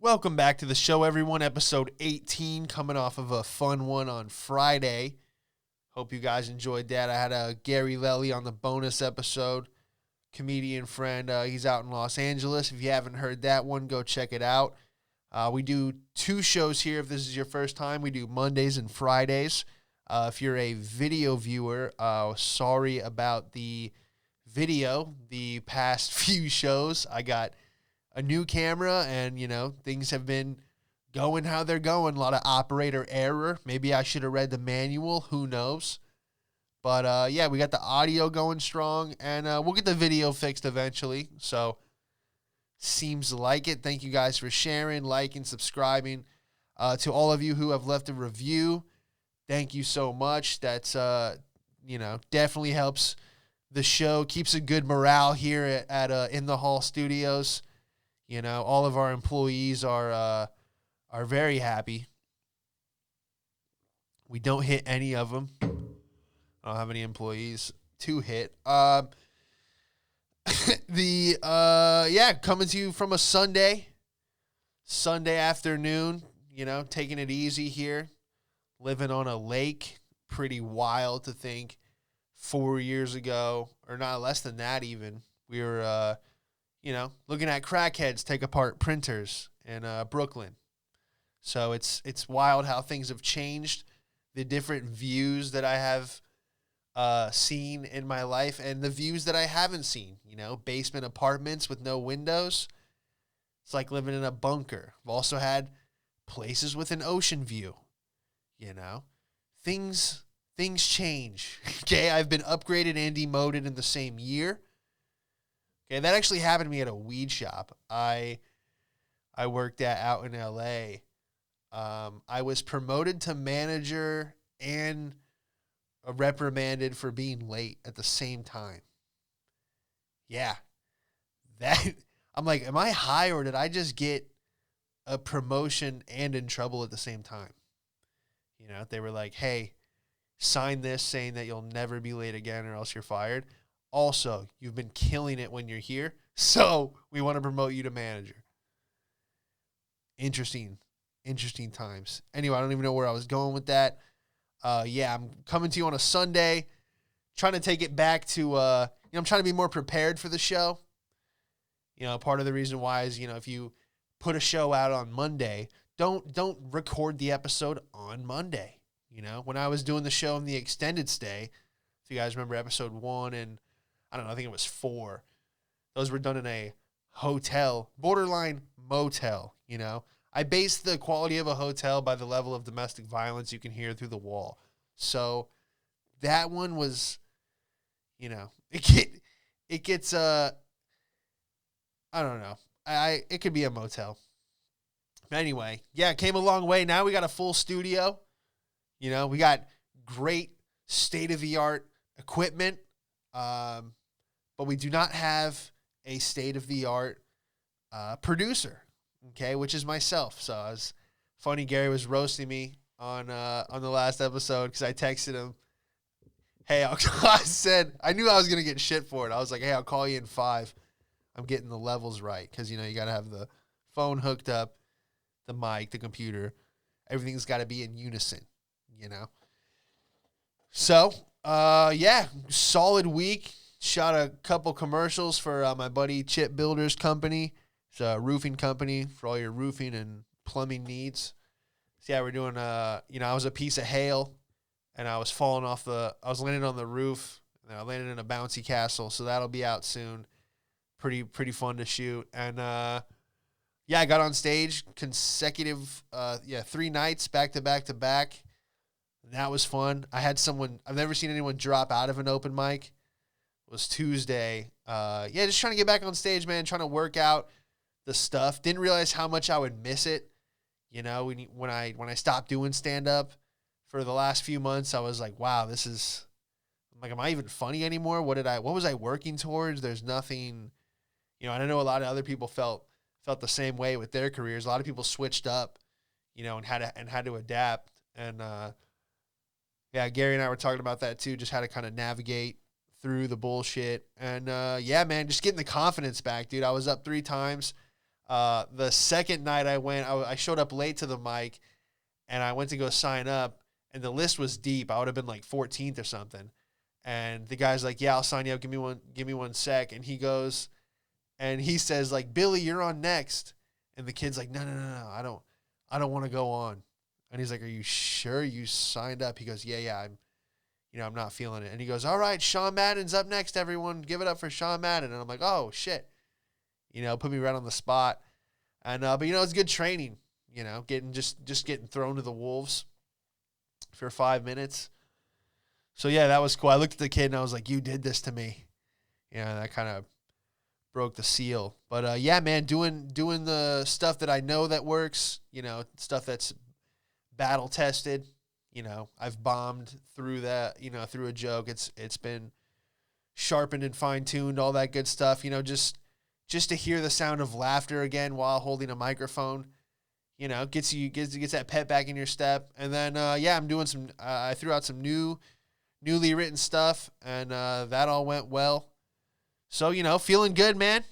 Welcome back to the show, everyone. Episode 18, coming off of a fun one on Friday. Hope you guys enjoyed that. I had Gary Lelly on the bonus episode, comedian friend. He's out in Los Angeles. If you haven't heard that one, go check it out. We do 2 shows here. If this is your first time, we do Mondays and Fridays. If you're a video viewer, sorry about the video. The past few shows, I got a new camera, and, things have been going how they're going. A lot of operator error. Maybe I should have read the manual. Who knows? But, yeah, we got the audio going strong, and we'll get the video fixed eventually. So, seems like it. Thank you guys for sharing, liking, subscribing. To all of you who have left a review, thank you so much. That's, definitely helps the show, keeps a good morale here at In the Hall Studios. All of our employees are very happy. We don't hit any of them. I don't have any employees to hit. Coming to you from a Sunday afternoon, taking it easy here, living on a lake. Pretty wild to think 4 years ago, or not less than that even, we were, looking at crackheads take apart printers in Brooklyn. So it's wild how things have changed, the different views that I have seen in my life and the views that I haven't seen. Basement apartments with no windows. It's like living in a bunker. I've also had places with an ocean view. Things change. Okay, I've been upgraded and demoted in the same year. Okay, that actually happened to me at a weed shop I worked at out in LA. I was promoted to manager and reprimanded for being late at the same time. Yeah. I'm like, am I high, or did I just get a promotion and in trouble at the same time? They were like, hey, sign this saying that you'll never be late again or else you're fired. Also, you've been killing it when you're here, so we want to promote you to manager. Interesting times. Anyway, I don't even know where I was going with that. I'm coming to you on a Sunday, trying to take it back to, I'm trying to be more prepared for the show. Part of the reason why is, if you put a show out on Monday, don't record the episode on Monday. When I was doing the show in the extended stay, if you guys remember episode 1 and I think it was 4. Those were done in a hotel, borderline motel, I base the quality of a hotel by the level of domestic violence you can hear through the wall. So that one was, it gets, I don't know. It could be a motel. Anyway, yeah, it came a long way. Now we got a full studio. We got great state-of-the-art equipment. But we do not have a state-of-the-art producer, okay, which is myself. So it was funny. Gary was roasting me on the last episode because I texted him, hey, I said, I knew I was going to get shit for it. I was like, hey, I'll call you in 5. I'm getting the levels right because, you got to have the phone hooked up, the mic, the computer. Everything's got to be in unison, So, solid week. Shot a couple commercials for my buddy Chip Builder's company. It's a roofing company for all your roofing and plumbing needs. So, yeah, we're doing, I was a piece of hail, and I was I was landing on the roof, and I landed in a bouncy castle, so that'll be out soon. Pretty fun to shoot. And, I got on stage consecutive, 3 nights, back to back to back. That was fun. I've never seen anyone drop out of an open mic. It was Tuesday. Just trying to get back on stage, man, trying to work out the stuff. Didn't realize how much I would miss it. When I stopped doing stand-up for the last few months, I was like, wow, am I even funny anymore? What was I working towards? There's nothing, and I know a lot of other people felt the same way with their careers. A lot of people switched up, and had to adapt. And, Gary and I were talking about that too, just how to kind of navigate through the bullshit. And, man, just getting the confidence back, dude. I was up 3 times. The second night I went, I showed up late to the mic, and I went to go sign up, and the list was deep. I would have been like 14th or something. And the guy's like, "Yeah, I'll sign you up. Give me one sec." And he goes, and he says like, "Billy, you're on next." And the kid's like, "No, I don't want to go on." And he's like, "Are you sure you signed up?" He goes, "Yeah, I'm not feeling it." And he goes, "All right, Sean Madden's up next, everyone. Give it up for Sean Madden." And I'm like, "Oh shit." Put me right on the spot. And but it's good training, getting thrown to the wolves for 5 minutes. So yeah, that was cool. I looked at the kid and I was like, "You did this to me." That kind of broke the seal. But yeah, man, doing the stuff that I know that works, stuff that's battle tested. I've bombed through that, through a joke. It's been sharpened and fine tuned, all that good stuff. Just to hear the sound of laughter again while holding a microphone, gets that pep back in your step. And then I'm doing some. I threw out some newly written stuff, and that all went well. So feeling good, man.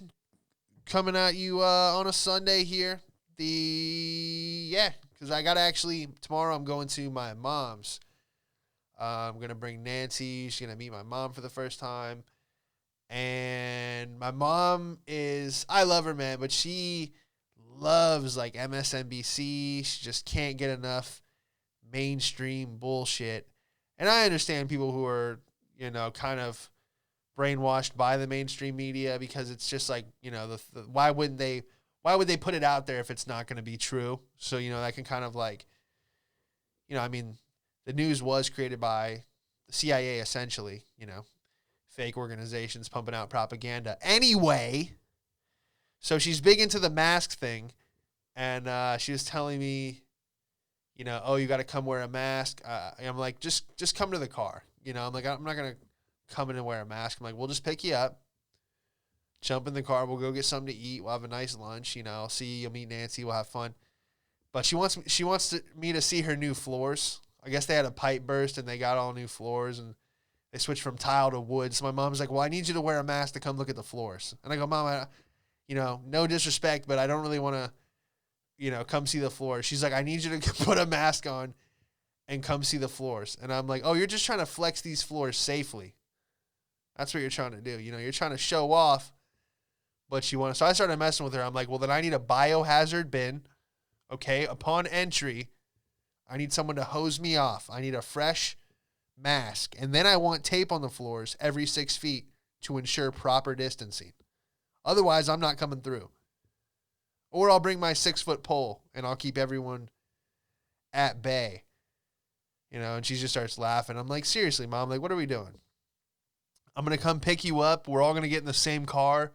Coming at you on a Sunday here. Because I got tomorrow I'm going to my mom's. I'm going to bring Nancy. She's going to meet my mom for the first time. And my mom I love her, man, but she loves like MSNBC. She just can't get enough mainstream bullshit. And I understand people who are, kind of brainwashed by the mainstream media because it's just like, why would they put it out there if it's not going to be true? So, that can kind of like, the news was created by the CIA essentially, fake organizations pumping out propaganda. Anyway, so she's big into the mask thing, and she was telling me, "Oh, you got to come wear a mask." I'm like, just come to the car. I'm like, I'm not gonna come in and wear a mask. I'm like, we'll just pick you up, jump in the car, we'll go get something to eat, we'll have a nice lunch. I'll see you, you'll meet Nancy, we'll have fun. But she wants me to see her new floors. I guess they had a pipe burst and they got all new floors and they switched from tile to wood. So my mom's like, "Well, I need you to wear a mask to come look at the floors." And I go, "Mom, no disrespect, but I don't really want to, come see the floors." She's like, "I need you to put a mask on and come see the floors." And I'm like, "Oh, you're just trying to flex these floors safely. That's what you're trying to do. You're trying to show off, but you want to." So I started messing with her. I'm like, "Well, then I need a biohazard bin. Okay. Upon entry, I need someone to hose me off. I need a fresh mask. And then I want tape on the floors every 6 feet to ensure proper distancing. Otherwise, I'm not coming through. Or I'll bring my 6-foot pole and I'll keep everyone at bay." And she just starts laughing. I'm like, "Seriously, Mom, like, what are we doing? I'm going to come pick you up. We're all going to get in the same car.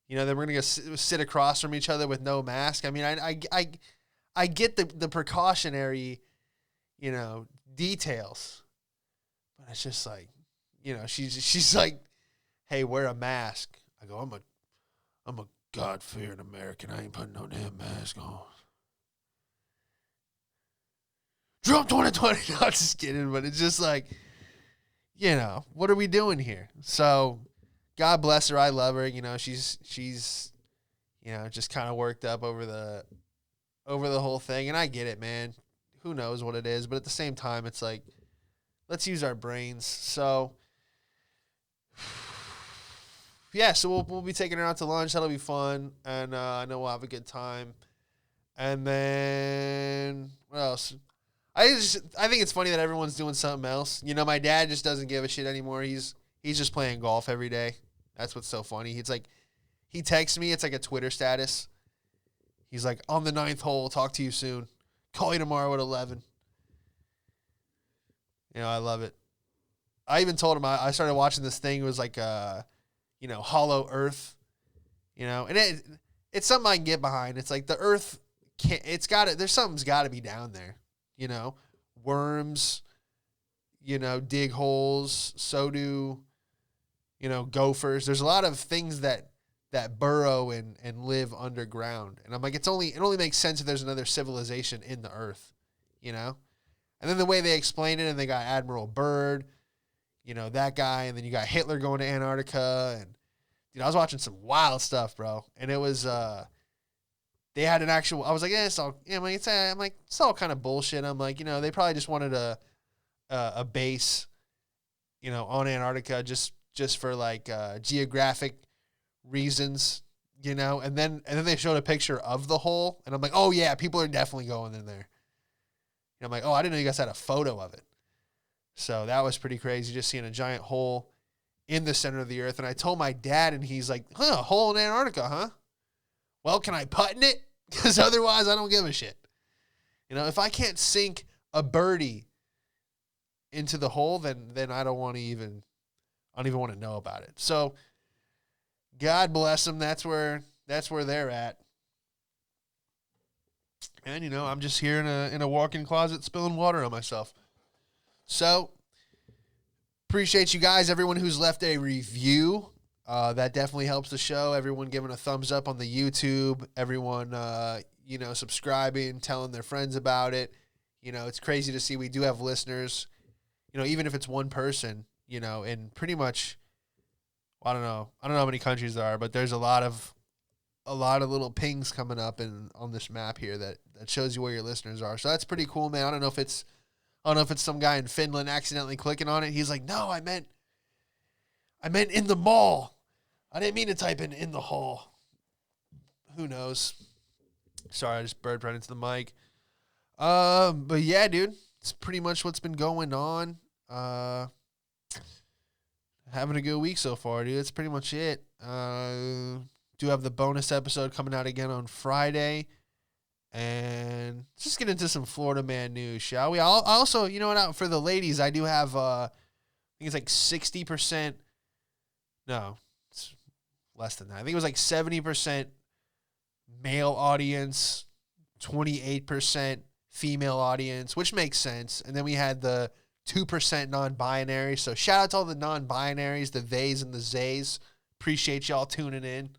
Then we're going to sit across from each other with no mask." I mean, I get the precautionary, details. But it's just like, she's like, "Hey, wear a mask." I go, I'm a God-fearing American. I ain't putting no damn mask on. Trump 2020. No, I'm just kidding. But it's just like, what are we doing here? So God bless her. I love her. She's just kind of worked up over the whole thing. And I get it, man. Who knows what it is. But at the same time, it's like, let's use our brains. So yeah, so we'll be taking her out to lunch. That'll be fun. And I know we'll have a good time. And then what else? I think it's funny that everyone's doing something else. My dad just doesn't give a shit anymore. He's just playing golf every day. That's what's so funny. It's like he texts me. It's like a Twitter status. He's like, "On the 9th hole. Talk to you soon. Call you tomorrow at 11. I love it. I even told him I started watching this thing. It was like, Hollow Earth. And it's something I can get behind. It's like the Earth there's something's got to be down there. Worms, dig holes. So do, gophers. There's a lot of things that burrow and live underground. And I'm like, it only makes sense if there's another civilization in the Earth, And then the way they explain it, and they got Admiral Byrd, that guy, and then you got Hitler going to Antarctica, and I was watching some wild stuff, bro. And it was they had an actual. I was like, yeah, it's all. Yeah, I'm like, it's all kind of bullshit. I'm like, they probably just wanted a base, on Antarctica just for like geographic reasons, And then they showed a picture of the hole, and I'm like, oh yeah, people are definitely going in there. And I'm like, oh, I didn't know you guys had a photo of it. So that was pretty crazy, just seeing a giant hole in the center of the earth. And I told my dad, and he's like, hole in Antarctica, huh? Well, can I putt in it? Because otherwise I don't give a shit. If I can't sink a birdie into the hole, then I don't even want to know about it. So God bless them. That's where they're at. And I'm just here in a walk-in closet spilling water on myself. So appreciate you guys, everyone who's left a review. That definitely helps the show. Everyone giving a thumbs up on the YouTube. Everyone subscribing, telling their friends about it. It's crazy to see we do have listeners. Even if it's one person, and pretty much, I don't know how many countries there are, but there's a lot of little pings coming up on this map here that shows you where your listeners are. So that's pretty cool, man. I don't know if it's some guy in Finland accidentally clicking on it. He's like, no, I meant in the mall. I didn't mean to type in the hall. Who knows? Sorry, I just burped right into the mic. But yeah, dude, it's pretty much what's been going on. Having a good week so far, dude. That's pretty much it. Do have the bonus episode coming out again on Friday. And let's just get into some Florida man news, shall we? I'll also, for the ladies, I do have, I think it's like 60%. No, it's less than that. I think it was like 70% male audience, 28% female audience, which makes sense. And then we had the 2% non-binary. So shout out to all the non-binaries, the theys and the zays. Appreciate y'all tuning in.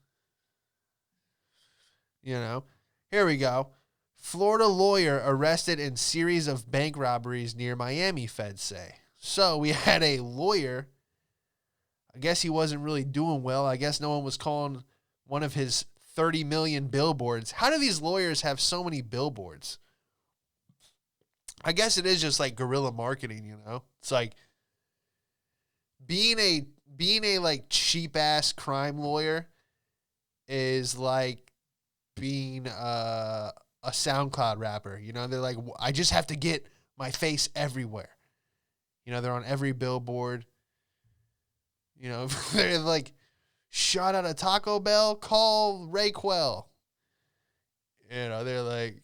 Here we go. Florida lawyer arrested in series of bank robberies near Miami, feds say. So we had a lawyer. I guess he wasn't really doing well. I guess no one was calling one of his 30 million billboards. How do these lawyers have so many billboards? I guess it is just like guerrilla marketing, It's like being a like cheap ass crime lawyer is like being a SoundCloud rapper. They're like, I just have to get my face everywhere. They're on every billboard. They're like, shot at a Taco Bell, call Raquel. They're like,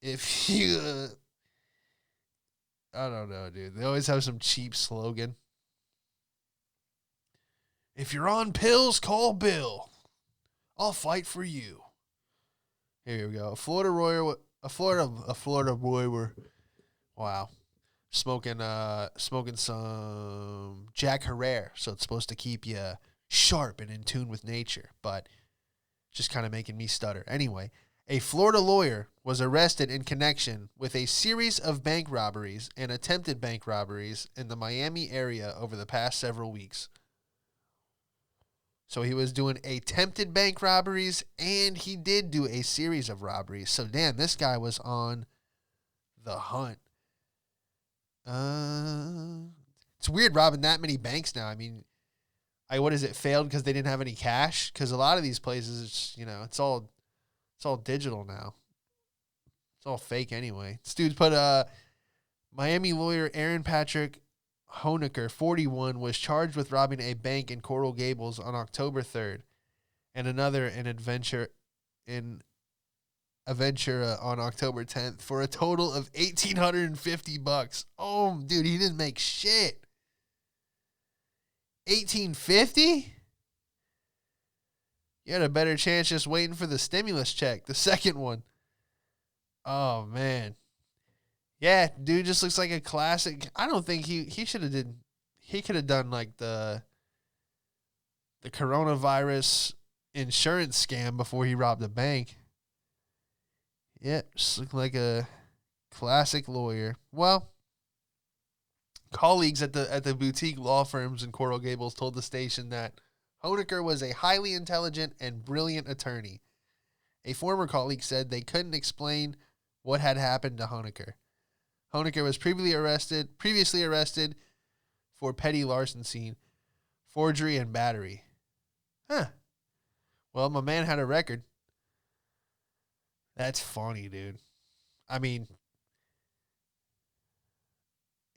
if you, I don't know, dude. They always have some cheap slogan. If you're on pills, call Bill. I'll fight for you. Here we go. A Florida boy were, wow, smoking some Jack Herrera. So it's supposed to keep you sharp and in tune with nature, but just kind of making me stutter. Anyway, a Florida lawyer was arrested in connection with a series of bank robberies and attempted bank robberies in the Miami area over the past several weeks. So he was doing attempted bank robberies, and he did do a series of robberies. So, damn, this guy was on the hunt. It's weird robbing that many banks now. I mean, what is it, failed because they didn't have any cash? Because a lot of these places, it's all digital now. It's all fake anyway. This dude put Miami lawyer Aaron Patrick Honecker, 41, was charged with robbing a bank in Coral Gables on October 3rd, and another in Aventura on October 10th for a total of $1,850. Oh, dude, he didn't make shit. $1,850? You had a better chance just waiting for the stimulus check, the second one. Oh, man. Yeah, dude just looks like a classic. I don't think he should have he could have done like the coronavirus insurance scam before he robbed a bank. Yeah, just looked like a classic lawyer. Well, colleagues at the boutique law firms in Coral Gables told the station that Honecker was a highly intelligent and brilliant attorney, A former colleague said they couldn't explain what had happened to Honecker. Honecker was previously arrested for petty larceny, forgery, and battery. Huh. Well, my man had a record. That's funny, dude. I mean,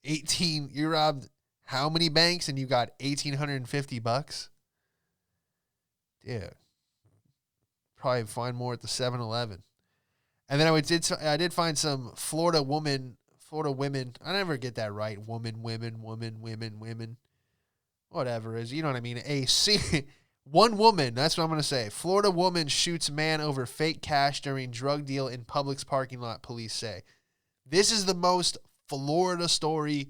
you robbed how many banks and you got $1,850? Dude. Probably find more at the 7-Eleven. And then I did find some Florida women. I never get that right. Women. Whatever it is. You know what I mean? One woman. That's what I'm going to say. Florida woman shoots man over fake cash during drug deal in Publix parking lot, police say. This is the most Florida story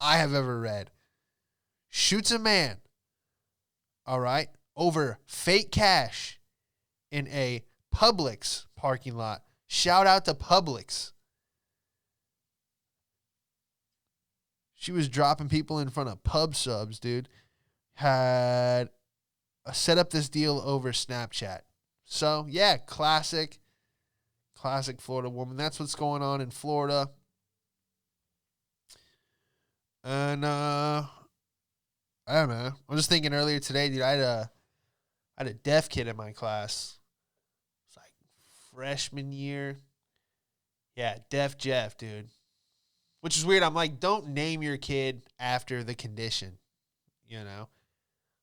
I have ever read. Shoots a man. All right. Over fake cash in a Publix parking lot. Shout out to Publix. She was dropping people in front of pub subs, dude. Had set up this deal over Snapchat. So, yeah, classic Florida woman. That's what's going on in Florida. And, I don't know. I was just thinking earlier today, dude, I had a deaf kid in my class. It's like freshman year. Yeah, Deaf Jeff, dude. Which is weird. I'm like, don't name your kid after the condition, you know?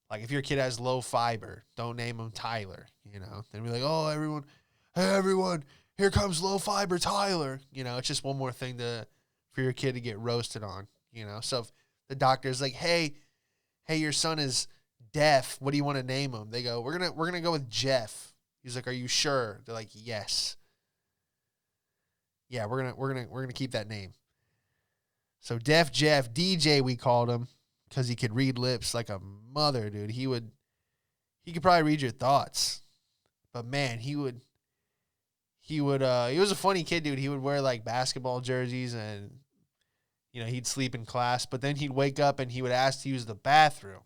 Like, if your kid has low fiber, don't name him Tyler, you know? Then be like, oh, everyone, here comes low fiber Tyler. You know, it's just one more thing for your kid to get roasted on, you know? So if the doctor's like, hey, your son is deaf. What do you want to name him? They go, we're gonna go with Jeff. He's like, are you sure? They're like, yes. Yeah, we're gonna keep that name. So Deaf Jeff, DJ we called him, because he could read lips like a mother, dude. He could probably read your thoughts. But man, he was a funny kid, dude. He would wear like basketball jerseys and, you know, he'd sleep in class, but then he'd wake up and he would ask to use the bathroom.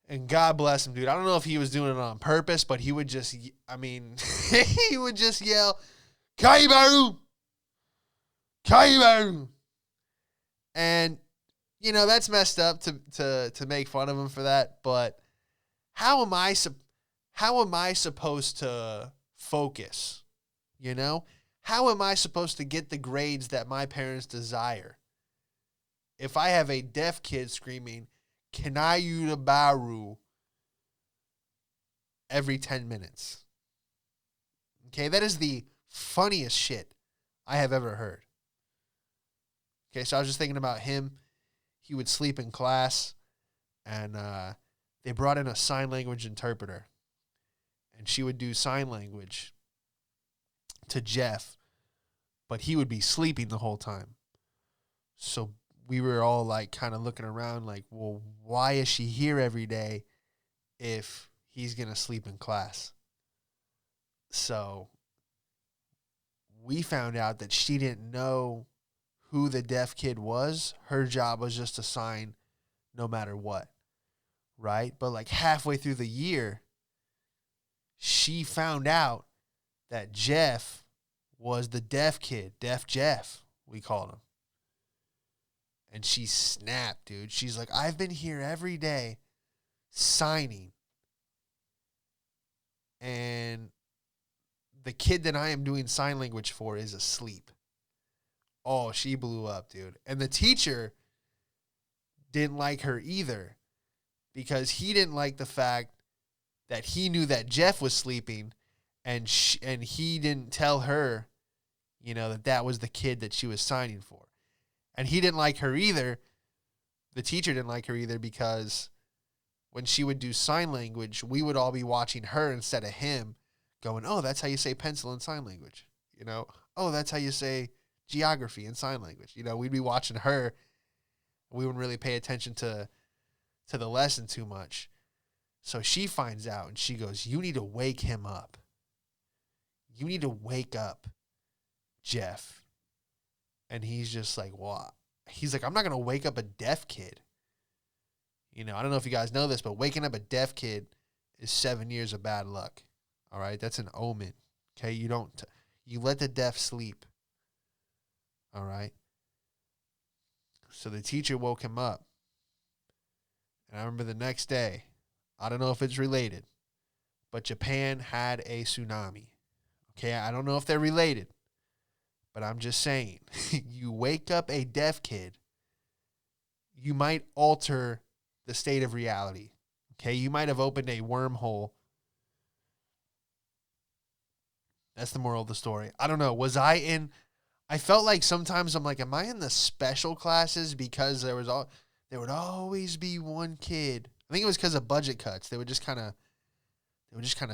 And God bless him, dude. I don't know if he was doing it on purpose, but he would just, he would just yell, Kaibaru! Kaibaru! And, you know, that's messed up to make fun of him for that, but how am I supposed to focus, you know? How am I supposed to get the grades that my parents desire if I have a deaf kid screaming, Kanayu Baru every 10 minutes? Okay, that is the funniest shit I have ever heard. Okay, so I was just thinking about him. He would sleep in class, and they brought in a sign language interpreter, and she would do sign language to Jeff, but he would be sleeping the whole time. So we were all like kind of looking around like, well, why is she here every day if he's going to sleep in class? So we found out that she didn't know who the deaf kid was. Her job was just to sign no matter what, right? But like halfway through the year, she found out that Jeff was the deaf kid, Deaf Jeff, we called him. And she snapped, dude. She's like, I've been here every day signing, and the kid that I am doing sign language for is asleep. Oh, she blew up, dude. And the teacher didn't like her either, because he didn't like the fact that he knew that Jeff was sleeping, and he didn't tell her, you know, that was the kid that she was signing for. And he didn't like her either. The teacher didn't like her either, because when she would do sign language, we would all be watching her instead of him, going, oh, that's how you say pencil in sign language. You know, oh, that's how you say geography in sign language. You know, we'd be watching her. We wouldn't really pay attention to the lesson too much. So she finds out and she goes, you need to wake him up. You need to wake up Jeff. And he's just like, what? He's like, I'm not going to wake up a deaf kid. You know, I don't know if you guys know this, but waking up a deaf kid is 7 years of bad luck. All right, that's an omen. Okay, you let the deaf sleep. All right. So the teacher woke him up. And I remember the next day, I don't know if it's related, but Japan had a tsunami. Okay, I don't know if they're related, but I'm just saying, you wake up a deaf kid, you might alter the state of reality. Okay, you might have opened a wormhole. That's the moral of the story. I don't know. I felt like sometimes I'm like, am I in the special classes? Because there would always be one kid. I think it was because of budget cuts. They would just kind of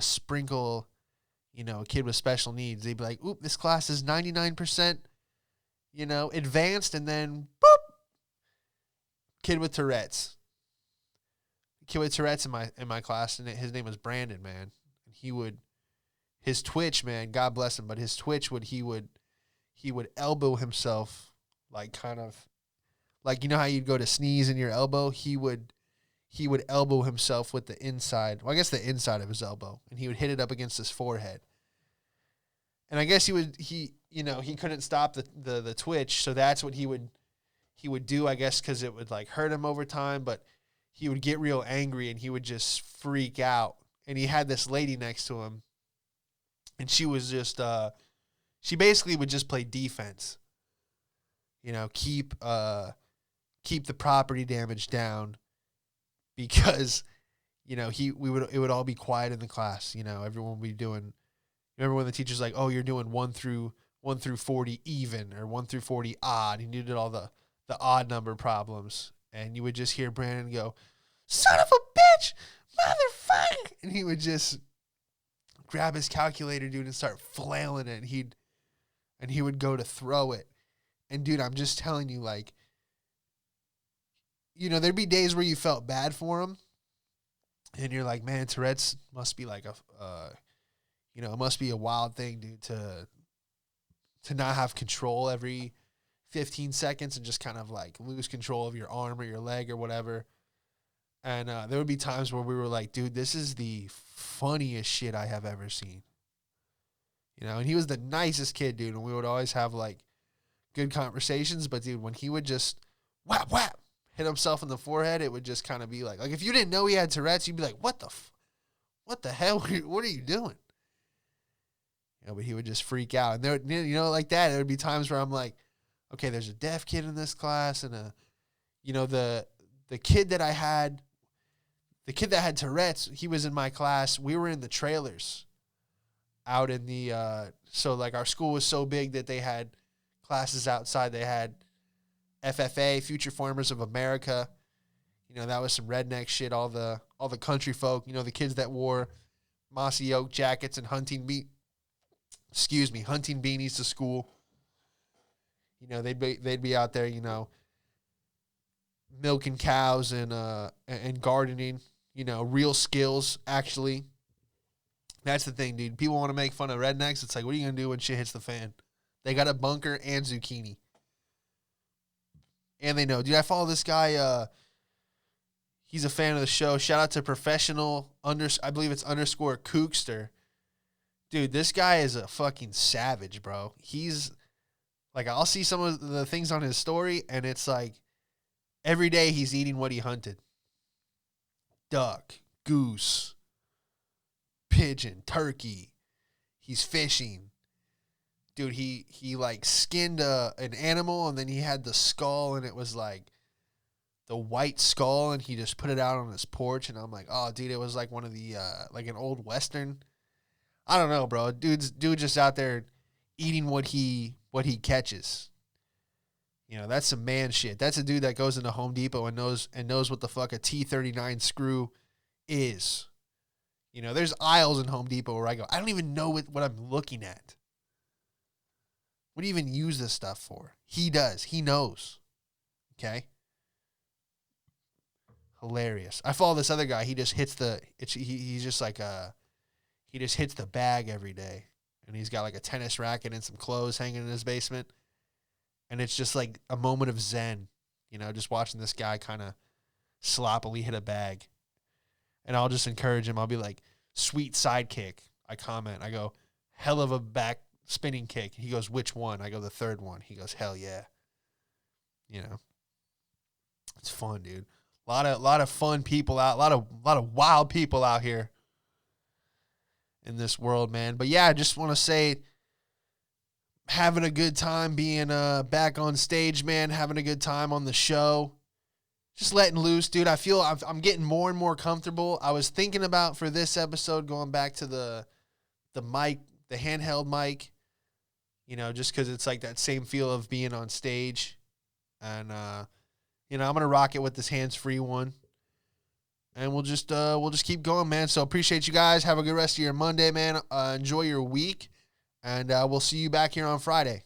sprinkle, a kid with special needs. They'd be like, oop, this class is 99%, advanced, and then boop, kid with Tourette's. Kid with Tourette's in my class, and his name was Brandon, man. And his twitch, man, God bless him, but his twitch he would elbow himself, like kind of like, how you'd go to sneeze in your elbow. He would elbow himself with the inside. Well, I guess the inside of his elbow, and he would hit it up against his forehead. And I guess he couldn't stop the twitch, so that's what he would do, I guess, because it would like hurt him over time. But he would get real angry and he would just freak out. And he had this lady next to him, and she was just she basically would just play defense. Keep the property damage down, because it would all be quiet in the class. Everyone would be doing. Remember when the teacher's like, "Oh, you're doing 1 through 40 even, or 1 through 40 odd," and you did all the odd number problems, and you would just hear Brandon go, "Son of a bitch, motherfucker," and he would just grab his calculator, dude, and start flailing it. And he would go to throw it, and dude, I'm just telling you, like, there'd be days where you felt bad for him, and you're like, man, Tourette's must be like it must be a wild thing, dude, to not have control every 15 seconds and just kind of like lose control of your arm or your leg or whatever. And there would be times where we were like, dude, this is the funniest shit I have ever seen. And he was the nicest kid, dude, and we would always have like good conversations. But dude, when he would just whap whap hit himself in the forehead, it would just kind of be like if you didn't know he had Tourette's, you'd be like, what the hell? What are you doing? But he would just freak out. And there, like that, there would be times where I'm like, okay, there's a deaf kid in this class, and the kid that had Tourette's, he was in my class. We were in the trailers out in the, so like our school was so big that they had classes outside. They had FFA, Future Farmers of America. That was some redneck shit. All the country folk, the kids that wore mossy oak jackets and hunting beanies to school. They'd be out there, milking cows and gardening, real skills, actually. That's the thing, dude. People want to make fun of rednecks. It's like, what are you going to do when shit hits the fan? They got a bunker and zucchini. And they know. Dude, I follow this guy. He's a fan of the show. Shout out to professional, I believe it's _Kookster. Dude, this guy is a fucking savage, bro. He's, like, I'll see some of the things on his story, and it's like, every day he's eating what he hunted. Duck, goose, pigeon, turkey. He's fishing. Dude, he like skinned an animal, and then he had the skull, and it was like the white skull, and he just put it out on his porch, and I'm like, oh, dude, it was like one of the, like an old Western. I don't know, bro. Dude just out there eating what he catches. That's some man shit. That's a dude that goes into Home Depot and knows what the fuck a T39 screw is. There's aisles in Home Depot where I go, I don't even know what I'm looking at. What do you even use this stuff for? He does. He knows. Okay? Hilarious. I follow this other guy. He just hits he's just like he just hits the bag every day. And he's got like a tennis racket and some clothes hanging in his basement. And it's just like a moment of zen, just watching this guy kind of sloppily hit a bag. And I'll just encourage him. I'll be like, sweet sidekick. I comment. I go, hell of a back spinning kick. He goes, which one? I go, the third one. He goes, hell yeah. You know, it's fun, dude. A lot of fun people out. A lot of wild people out here in this world, man. But yeah, I just want to say, having a good time being back on stage, man. Having a good time on the show. Just letting loose, dude. I feel I'm getting more and more comfortable. I was thinking about for this episode going back to the mic, the handheld mic, you know, just because it's like that same feel of being on stage. And, you know, I'm going to rock it with this hands-free one. And we'll just keep going, man. So appreciate you guys. Have a good rest of your Monday, man. Enjoy your week. And we'll see you back here on Friday.